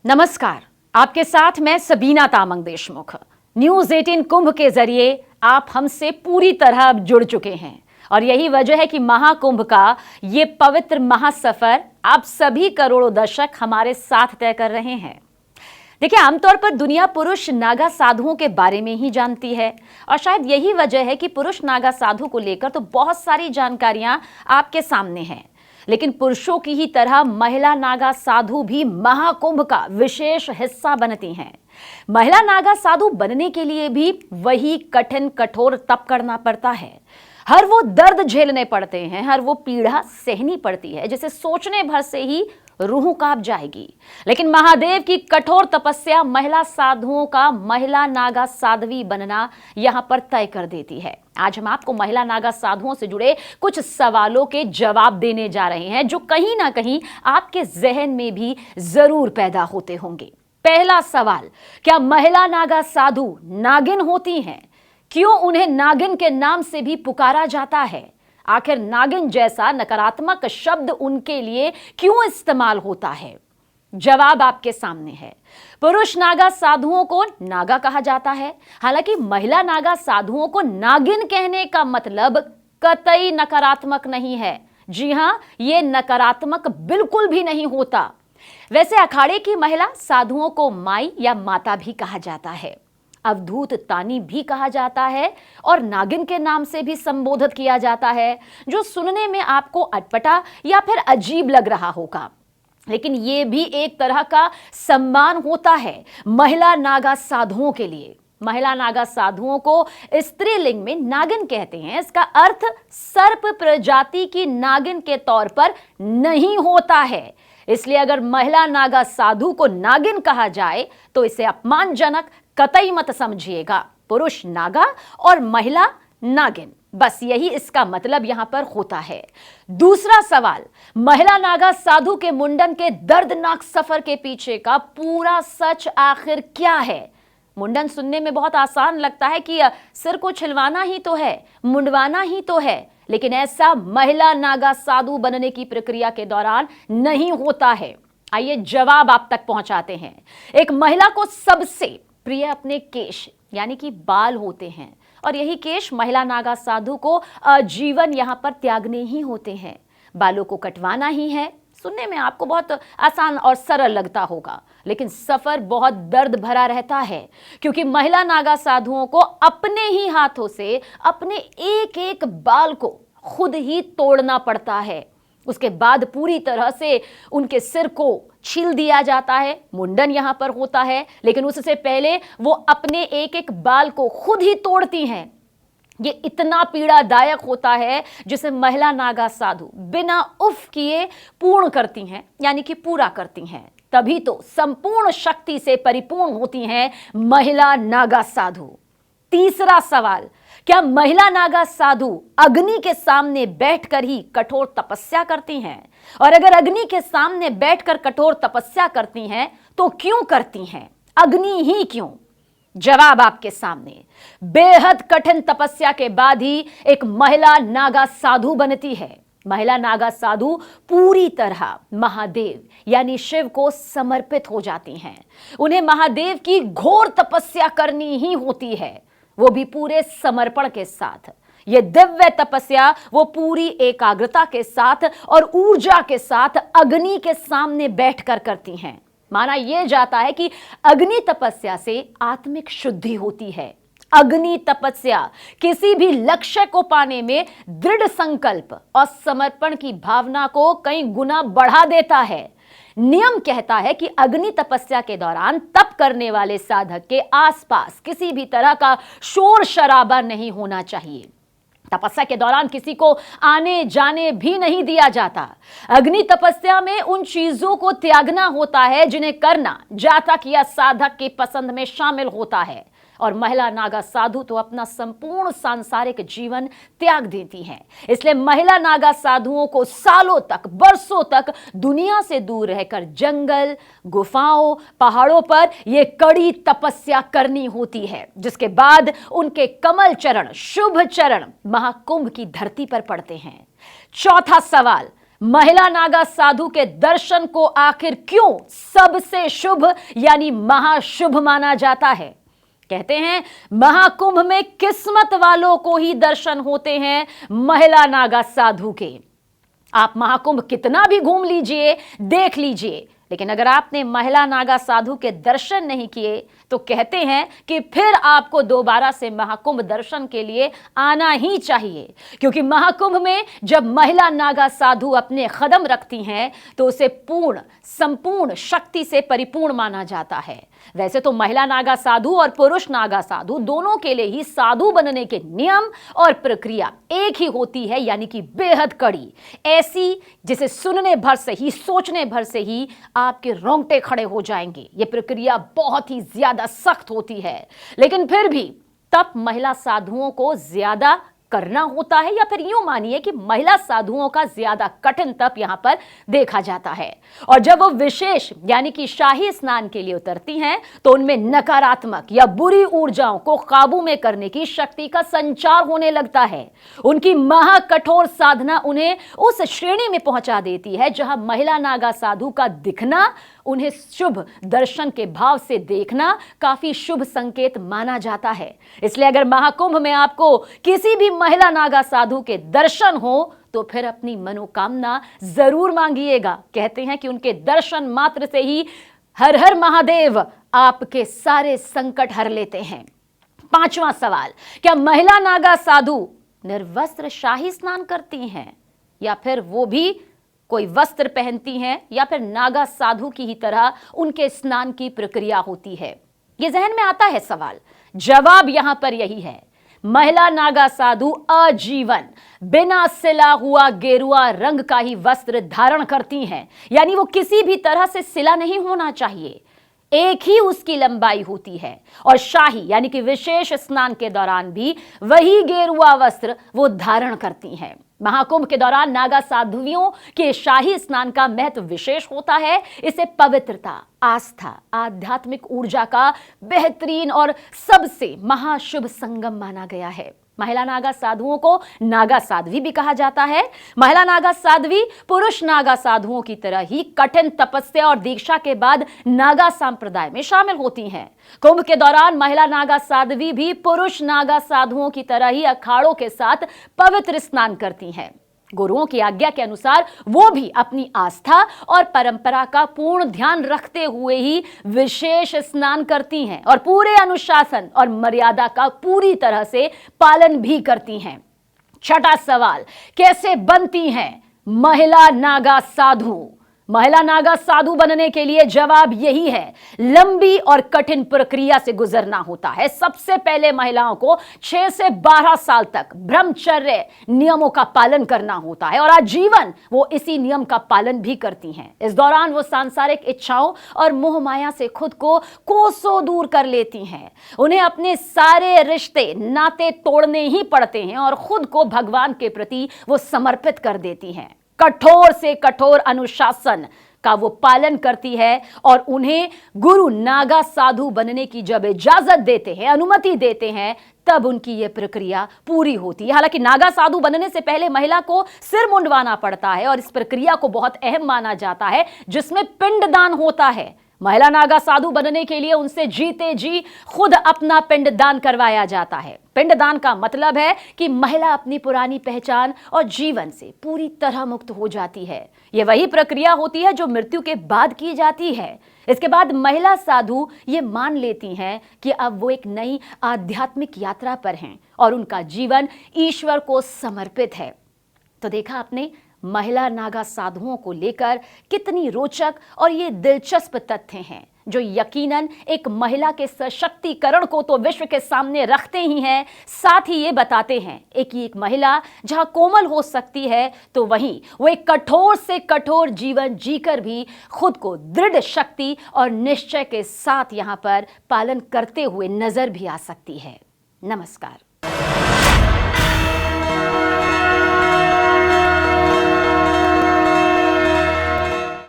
नमस्कार, आपके साथ मैं सबीना तामंग देशमुख। न्यूज 18 कुंभ के जरिए आप हमसे पूरी तरह जुड़ चुके हैं और यही वजह है कि महाकुंभ का ये पवित्र महासफर आप सभी करोड़ों दर्शक हमारे साथ तय कर रहे हैं। देखिए, आमतौर पर दुनिया पुरुष नागा साधुओं के बारे में ही जानती है और शायद यही वजह है कि पुरुष नागा साधु को लेकर तो बहुत सारी जानकारियां आपके सामने हैं, लेकिन पुरुषों की ही तरह महिला नागा साधु भी महाकुंभ का विशेष हिस्सा बनती हैं। महिला नागा साधु बनने के लिए भी वही कठिन कठोर तप करना पड़ता है। हर वो दर्द झेलने पड़ते हैं, हर वो पीड़ा सहनी पड़ती है जिसे सोचने भर से ही रूह कांप जाएगी। लेकिन महादेव की कठोर तपस्या महिला साधुओं का महिला नागा साध्वी बनना यहां पर तय कर देती है। आज हम आपको महिला नागा साधुओं से जुड़े कुछ सवालों के जवाब देने जा रहे हैं जो कहीं ना कहीं आपके जहन में भी जरूर पैदा होते होंगे। पहला सवाल, क्या महिला नागा साधु नागिन होती हैं? क्यों उन्हें नागिन के नाम से भी पुकारा जाता है? आखिर नागिन जैसा नकारात्मक शब्द उनके लिए क्यों इस्तेमाल होता है? जवाब आपके सामने है। पुरुष नागा साधुओं को नागा कहा जाता है, हालांकि महिला नागा साधुओं को नागिन कहने का मतलब कतई नकारात्मक नहीं है। जी हां, यह नकारात्मक बिल्कुल भी नहीं होता। वैसे अखाड़े की महिला साधुओं को माई या माता भी कहा जाता है, अवधूत तानी भी कहा जाता है और नागिन के नाम से भी संबोधित किया जाता है, जो सुनने में आपको अटपटा या फिर अजीब लग रहा होगा, लेकिन यह भी एक तरह का सम्मान होता है महिला नागा साधुओं के लिए। महिला नागा साधुओं को स्त्रीलिंग में नागिन कहते हैं। इसका अर्थ सर्प प्रजाति की नागिन के तौर पर नहीं होता है। इसलिए अगर महिला नागा साधु को नागिन कहा जाए तो इसे अपमानजनक कतई मत समझिएगा। पुरुष नागा और महिला नागिन, बस यही इसका मतलब यहां पर होता है। दूसरा सवाल, महिला नागा साधु के मुंडन के दर्दनाक सफर के पीछे का पूरा सच आखिर क्या है? मुंडन सुनने में बहुत आसान लगता है कि सिर को छिलवाना ही तो है, मुंडवाना ही तो है, लेकिन ऐसा महिला नागा साधु बनने की प्रक्रिया के दौरान नहीं होता है। आइए जवाब आप तक पहुंचाते हैं। एक महिला को सबसे प्रिय अपने केश यानी कि बाल होते हैं और यही केश महिला नागा साधु को आजीवन यहां पर त्यागने ही होते हैं। बालों को कटवाना ही है। सुनने में आपको बहुत आसान और सरल लगता होगा, लेकिन सफर बहुत दर्द भरा रहता है, क्योंकि महिला नागा साधुओं को अपने ही हाथों से अपने एक एक बाल को खुद ही तोड़ना पड़ता है। उसके बाद पूरी तरह से उनके सिर को छील दिया जाता है। मुंडन यहां पर होता है, लेकिन उससे पहले वो अपने एक एक बाल को खुद ही तोड़ती हैं। ये इतना पीड़ादायक होता है जिसे महिला नागा साधु बिना उफ किए पूर्ण करती हैं, यानी कि पूरा करती हैं। तभी तो संपूर्ण शक्ति से परिपूर्ण होती हैं महिला नागा साधु। तीसरा सवाल, क्या महिला नागा साधु अग्नि के सामने बैठकर ही कठोर तपस्या करती हैं? और अगर अग्नि के सामने बैठकर कठोर तपस्या करती हैं तो क्यों करती हैं? अग्नि ही क्यों? जवाब आपके सामने। बेहद कठिन तपस्या के बाद ही एक महिला नागा साधु बनती है। महिला नागा साधु पूरी तरह महादेव यानी शिव को समर्पित हो जाती हैं। उन्हें महादेव की घोर तपस्या करनी ही होती है, वो भी पूरे समर्पण के साथ। ये दिव्य तपस्या वो पूरी एकाग्रता के साथ और ऊर्जा के साथ अग्नि के सामने बैठकर करती हैं। माना यह जाता है कि अग्नि तपस्या से आत्मिक शुद्धि होती है। अग्नि तपस्या किसी भी लक्ष्य को पाने में दृढ़ संकल्प और समर्पण की भावना को कई गुना बढ़ा देता है। नियम कहता है कि अग्नि तपस्या के दौरान तप करने वाले साधक के आसपास किसी भी तरह का शोर शराबा नहीं होना चाहिए। तपस्या के दौरान किसी को आने जाने भी नहीं दिया जाता। अग्नि तपस्या में उन चीजों को त्यागना होता है जिन्हें करना जातक या साधक की पसंद में शामिल होता है। और महिला नागा साधु तो अपना संपूर्ण सांसारिक जीवन त्याग देती हैं। इसलिए महिला नागा साधुओं को सालों तक, बरसों तक दुनिया से दूर रहकर जंगल, गुफाओं, पहाड़ों पर यह कड़ी तपस्या करनी होती है, जिसके बाद उनके कमल चरण, शुभ चरण महाकुंभ की धरती पर पड़ते हैं। चौथा सवाल, महिला नागा साधु के दर्शन को आखिर क्यों सबसे शुभ यानी महाशुभ माना जाता है? कहते हैं महाकुंभ में किस्मत वालों को ही दर्शन होते हैं महिला नागा साधु के। आप महाकुंभ कितना भी घूम लीजिए, देख लीजिए, लेकिन अगर आपने महिला नागा साधु के दर्शन नहीं किए तो कहते हैं कि फिर आपको दोबारा से महाकुंभ दर्शन के लिए आना ही चाहिए, क्योंकि महाकुंभ में जब महिला नागा साधु अपने कदम रखती हैं तो उसे पूर्ण संपूर्ण शक्ति से परिपूर्ण माना जाता है। वैसे तो महिला नागा साधु और पुरुष नागा साधु दोनों के लिए ही साधु बनने के नियम और प्रक्रिया एक ही होती है, यानी कि बेहद कड़ी, ऐसी जिसे सुनने भर से ही, सोचने भर से ही आपके रोंगटे खड़े हो जाएंगे। यह प्रक्रिया बहुत ही ज्यादा सख्त होती है, लेकिन फिर भी तप महिला साधुओं को ज्यादा करना होता है, या फिर यूं मानिए कि महिला साधुओं का ज्यादा कठिन तप यहां पर देखा जाता है। और जब वो विशेष यानी कि शाही स्नान के लिए उतरती हैं तो उनमें नकारात्मक या बुरी ऊर्जाओं को काबू में करने की शक्ति का संचार होने लगता है। उनकी महाकठोर साधना उन्हें उस श्रेणी में पहुंचा देती है जहां महिला नागा साधु का दिखना, उन्हें शुभ दर्शन के भाव से देखना काफी शुभ संकेत माना जाता है। इसलिए अगर महाकुंभ में आपको किसी भी महिला नागा साधु के दर्शन हो तो फिर अपनी मनोकामना जरूर मांगिएगा। कहते हैं कि उनके दर्शन मात्र से ही हर हर महादेव आपके सारे संकट हर लेते हैं। पांचवा सवाल, क्या महिला नागा साधु निर्वस्त्र शाही स्नान करती हैं, या फिर वो भी कोई वस्त्र पहनती हैं, या फिर नागा साधु की ही तरह उनके स्नान की प्रक्रिया होती है? यह जहन में आता है सवाल। जवाब यहां पर यही है, महिला नागा साधु आजीवन बिना सिला हुआ गेरुआ रंग का ही वस्त्र धारण करती हैं, यानी वो किसी भी तरह से सिला नहीं होना चाहिए, एक ही उसकी लंबाई होती है। और शाही यानी कि विशेष स्नान के दौरान भी वही गेरुआ वस्त्र वो धारण करती हैं। महाकुंभ के दौरान नागा साधुवियों के शाही स्नान का महत्व विशेष होता है। इसे पवित्रता, आस्था, आध्यात्मिक ऊर्जा का बेहतरीन और सबसे महाशुभ संगम माना गया है। महिला नागा साधुओं को नागा साध्वी भी कहा जाता है। महिला नागा साध्वी पुरुष नागा साधुओं की तरह ही कठिन तपस्या और दीक्षा के बाद नागा संप्रदाय में शामिल होती हैं। कुंभ के दौरान महिला नागा साध्वी भी पुरुष नागा साधुओं की तरह ही अखाड़ों के साथ पवित्र स्नान करती हैं। गुरुओं की आज्ञा के अनुसार वो भी अपनी आस्था और परंपरा का पूर्ण ध्यान रखते हुए ही विशेष स्नान करती हैं और पूरे अनुशासन और मर्यादा का पूरी तरह से पालन भी करती हैं। छठा सवाल, कैसे बनती हैं महिला नागा साधु? महिला नागा साधु बनने के लिए जवाब यही है, लंबी और कठिन प्रक्रिया से गुजरना होता है। सबसे पहले महिलाओं को 6 से 12 साल तक ब्रह्मचर्य नियमों का पालन करना होता है और आजीवन वो इसी नियम का पालन भी करती हैं। इस दौरान वो सांसारिक इच्छाओं और मोह माया से खुद को कोसों दूर कर लेती हैं। उन्हें अपने सारे रिश्ते नाते तोड़ने ही पड़ते हैं और खुद को भगवान के प्रति वो समर्पित कर देती हैं। कठोर से कठोर अनुशासन का वो पालन करती है और उन्हें गुरु नागा साधु बनने की जब इजाजत देते हैं, अनुमति देते हैं, तब उनकी यह प्रक्रिया पूरी होती है। हालांकि नागा साधु बनने से पहले महिला को सिर मुंडवाना पड़ता है और इस प्रक्रिया को बहुत अहम माना जाता है, जिसमें पिंडदान होता है। महिला नागा साधु बनने के लिए उनसे जीते जी खुद अपना पिंडदान करवाया जाता है। पिंडदान का मतलब है कि महिला अपनी पुरानी पहचान और जीवन से पूरी तरह मुक्त हो जाती है। यह वही प्रक्रिया होती है जो मृत्यु के बाद की जाती है। इसके बाद महिला साधु ये मान लेती हैं कि अब वो एक नई आध्यात्मिक यात्रा पर हैं और उनका जीवन ईश्वर को समर्पित है। तो देखा आपने महिला नागा साधुओं को लेकर कितनी रोचक और ये दिलचस्प तथ्य हैं, जो यकीनन एक महिला के सशक्तिकरण को तो विश्व के सामने रखते ही हैं, साथ ही ये बताते हैं एक महिला जहां कोमल हो सकती है तो वहीं वो एक कठोर से कठोर जीवन जीकर भी खुद को दृढ़ शक्ति और निश्चय के साथ यहां पर पालन करते हुए नजर भी आ सकती है। नमस्कार।